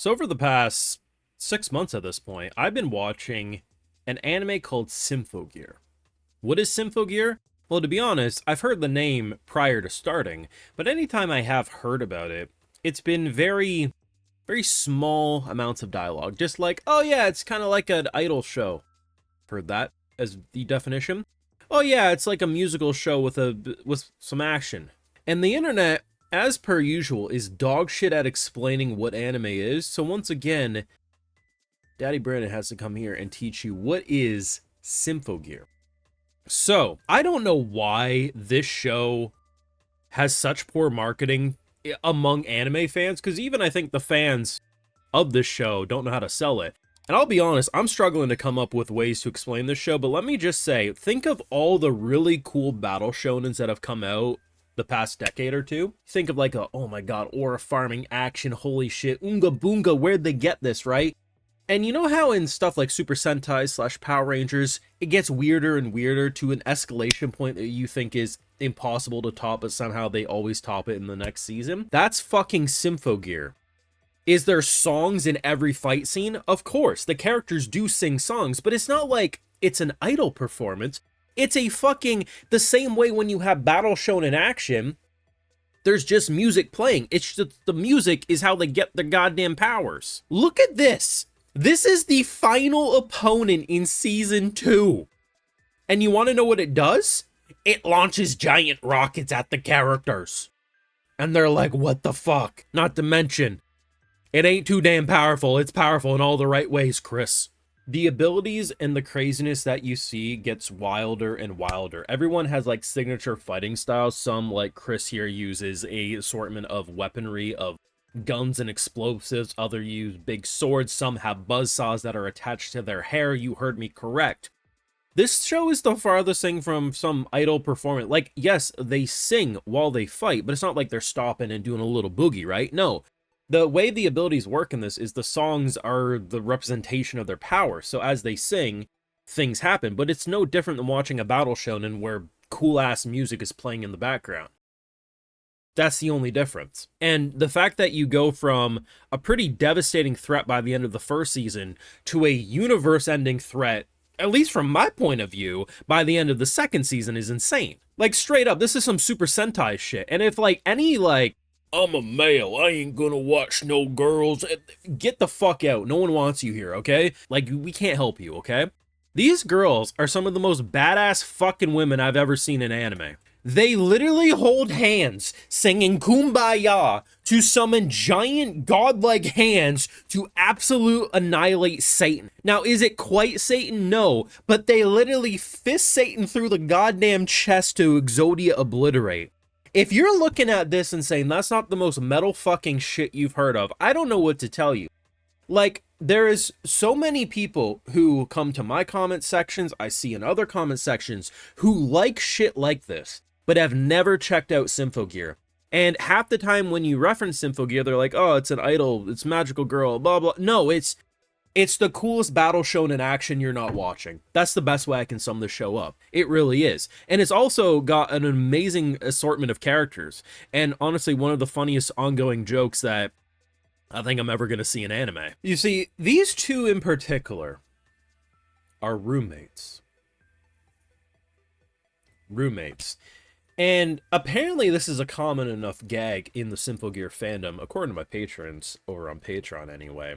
So over the past 6 months at this point, I've been watching an anime called Symphogear. What is Symphogear? Well, to be honest, I've heard the name prior to starting, but anytime I have heard about it, it's been very small amounts of dialogue. Just like, oh yeah, it's kind of like an idol show. Heard that as the definition. Oh yeah, it's like a musical show with some action. And the internet, as per usual, is dog shit at explaining what anime is. So once again, Daddy Brandon has to come here and teach you what is Symphogear. So, I don't know why this show has such poor marketing among anime fans, because even I think the fans of this show don't know how to sell it. And I'll be honest, I'm struggling to come up with ways to explain this show, but let me just say, think of all the really cool battle shonens that have come out the past decade or two. Think of like oh my god, aura farming action, holy shit, Oonga Boonga, where'd they get this, right? And you know how in stuff like Super Sentai slash Power Rangers, it gets weirder and weirder to an escalation point that you think is impossible to top, but somehow they always top it in the next season? That's fucking Symphogear. Is there songs in every fight scene? Of course, the characters do sing songs, but it's not like it's an idol performance. It's a fucking, the same way when you have battle shown in action, there's just music playing. It's just the music is how they get their goddamn powers. Look at this. This is the final opponent in season 2. And you want to know what it does? It launches giant rockets at the characters. And they're like, what the fuck? Not to mention, it ain't too damn powerful. It's powerful in all the right ways, Chris. The abilities and the craziness that you see gets wilder and wilder. Everyone has like signature fighting styles. Some, like Chris here, uses a assortment of weaponry of guns and explosives. Others use big swords. Some have buzzsaws that are attached to their hair. You heard me correct. This show is the farthest thing from some idol performance. Like, yes, they sing while they fight, but it's not like they're stopping and doing a little boogie, right? No. The way the abilities work in this is the songs are the representation of their power. So as they sing, things happen. But it's no different than watching a battle shonen where cool-ass music is playing in the background. That's the only difference. And the fact that you go from a pretty devastating threat by the end of the first season to a universe-ending threat, at least from my point of view, by the end of the second season is insane. Like, straight up, this is some Super Sentai shit. And if, like, any, like, I'm a male, I ain't gonna watch no girls, get the fuck out. No one wants you here, okay? Like, we can't help you, okay? These girls are some of the most badass fucking women I've ever seen in anime. They literally hold hands, singing Kumbaya to summon giant godlike hands to absolute annihilate Satan. Now, is it quite Satan? No, but they literally fist Satan through the goddamn chest to Exodia obliterate. If you're looking at this and saying that's not the most metal fucking shit you've heard of, I don't know what to tell you. Like, there is so many people who come to my comment sections, I see in other comment sections, who like shit like this, but have never checked out Symphogear. And half the time when you reference Symphogear, they're like, oh, it's an idol, it's magical girl, blah, blah. No, it's the coolest battle shown in action you're not watching. That's the best way I can sum this show up. It really is. And it's also got an amazing assortment of characters. And honestly, one of the funniest ongoing jokes that I think I'm ever going to see in anime. You see, these two in particular are roommates. Roommates. And apparently this is a common enough gag in the Symphogear fandom, according to my patrons, over on Patreon anyway.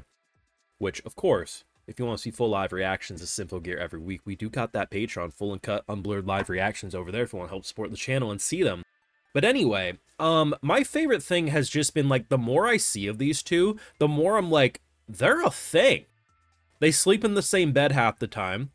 Which, of course, if you want to see full live reactions to Symphogear every week, we do got that Patreon, full and cut, unblurred live reactions over there if you want to help support the channel and see them. But anyway, my favorite thing has just been, like, the more I see of these two, the more I'm like, they're a thing. They sleep in the same bed half the time.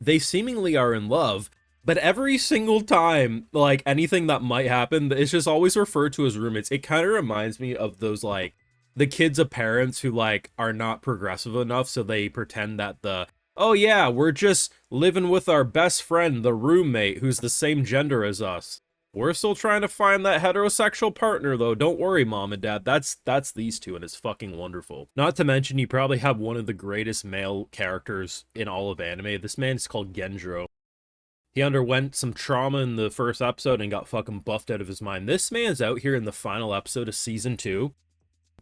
They seemingly are in love, but every single time, like, anything that might happen, it's just always referred to as roommates. It kind of reminds me of those, like, the kids of parents who, like, are not progressive enough, so they pretend that oh yeah, we're just living with our best friend, the roommate, who's the same gender as us. We're still trying to find that heterosexual partner, though. Don't worry, mom and dad. That's these two, and it's fucking wonderful. Not to mention, you probably have one of the greatest male characters in all of anime. This man's called Genjuro. He underwent some trauma in the first episode and got fucking buffed out of his mind. This man's out here in the final episode of season 2.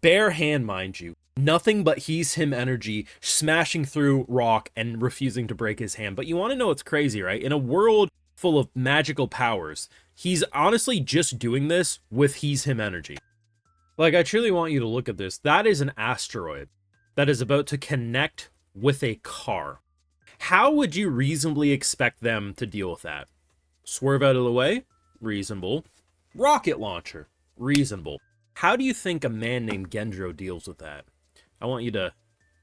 Bare hand, mind you. Nothing but he's him energy, smashing through rock and refusing to break his hand. But you want to know what's crazy, right? In a world full of magical powers, he's honestly just doing this with he's him energy. Like, I truly want you to look at this. That is an asteroid that is about to connect with a car. How would you reasonably expect them to deal with that? Swerve out of the way? Reasonable. Rocket launcher? Reasonable. How do you think a man named Genjuro deals with that? I want you to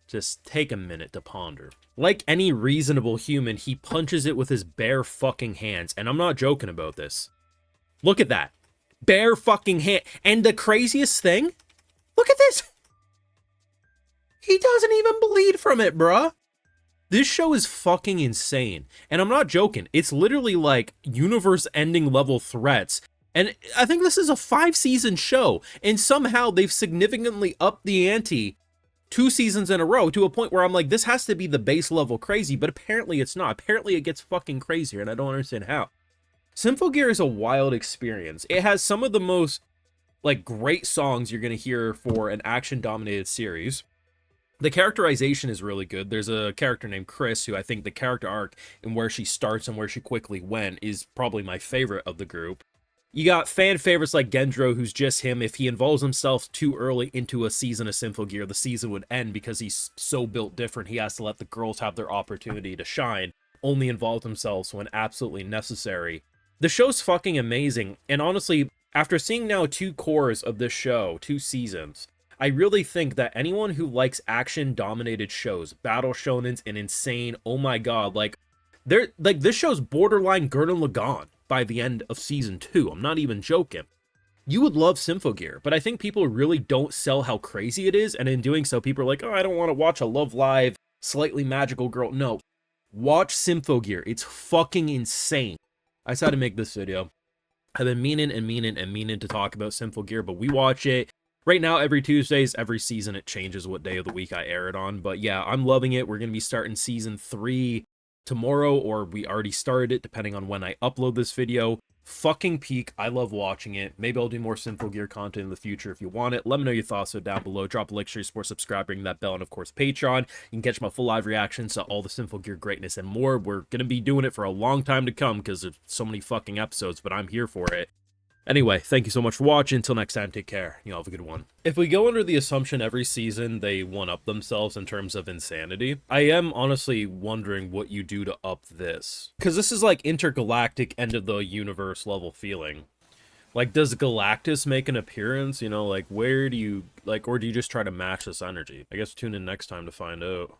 just take a minute to ponder. Like any reasonable human, he punches it with his bare fucking hands. And I'm not joking about this. Look at that. Bare fucking hand. And the craziest thing? Look at this. He doesn't even bleed from it, bruh. This show is fucking insane. And I'm not joking. It's literally like universe-ending level threats. And I think this is a 5-season show. And somehow they've significantly upped the ante 2 seasons in a row to a point where I'm like, this has to be the base level crazy. But apparently it's not. Apparently it gets fucking crazier. And I don't understand how. Symphogear is a wild experience. It has some of the most like great songs you're going to hear for an action-dominated series. The characterization is really good. There's a character named Chris, who I think the character arc and where she starts and where she quickly went is probably my favorite of the group. You got fan favorites like Genjuro, who's just him. If he involves himself too early into a season of Symphogear, the season would end because he's so built different. He has to let the girls have their opportunity to shine, only involve themselves when absolutely necessary. The show's fucking amazing, and honestly, after seeing now 2 cores of this show, 2 seasons, I really think that anyone who likes action-dominated shows, battle shonens, and insane, oh my god, like this show's borderline Gurren Lagann by the end of season 2. I'm not even joking. You would love Symphogear, but I think people really don't sell how crazy it is, and in doing so, people are like, oh, I don't want to watch a Love Live, slightly magical girl. No, watch Symphogear. It's fucking insane. I decided to make this video. I've been meaning to talk about Symphogear, but we watch it right now every Tuesdays. Every season it changes what day of the week I air it on, but yeah, I'm loving it. We're going to be starting season 3 tomorrow, or we already started it depending on when I upload this video. Fucking peak. I love watching it. Maybe I'll do more Symphogear content in the future if you want it. Let me know your thoughts down below. Drop a like, share, support, subscribe, ring that bell, and of course Patreon. You can catch my full live reactions to all the Symphogear greatness and more. We're gonna be doing it for a long time to come because there's so many fucking episodes, but I'm here for it. Anyway, thank you so much for watching. Until next time, take care. You all have a good one. If we go under the assumption every season they one-up themselves in terms of insanity, I am honestly wondering what you do to up this. Because this is like intergalactic end of the universe level feeling. Like, does Galactus make an appearance? You know, like, where do you, like, or do you just try to match this energy? I guess tune in next time to find out.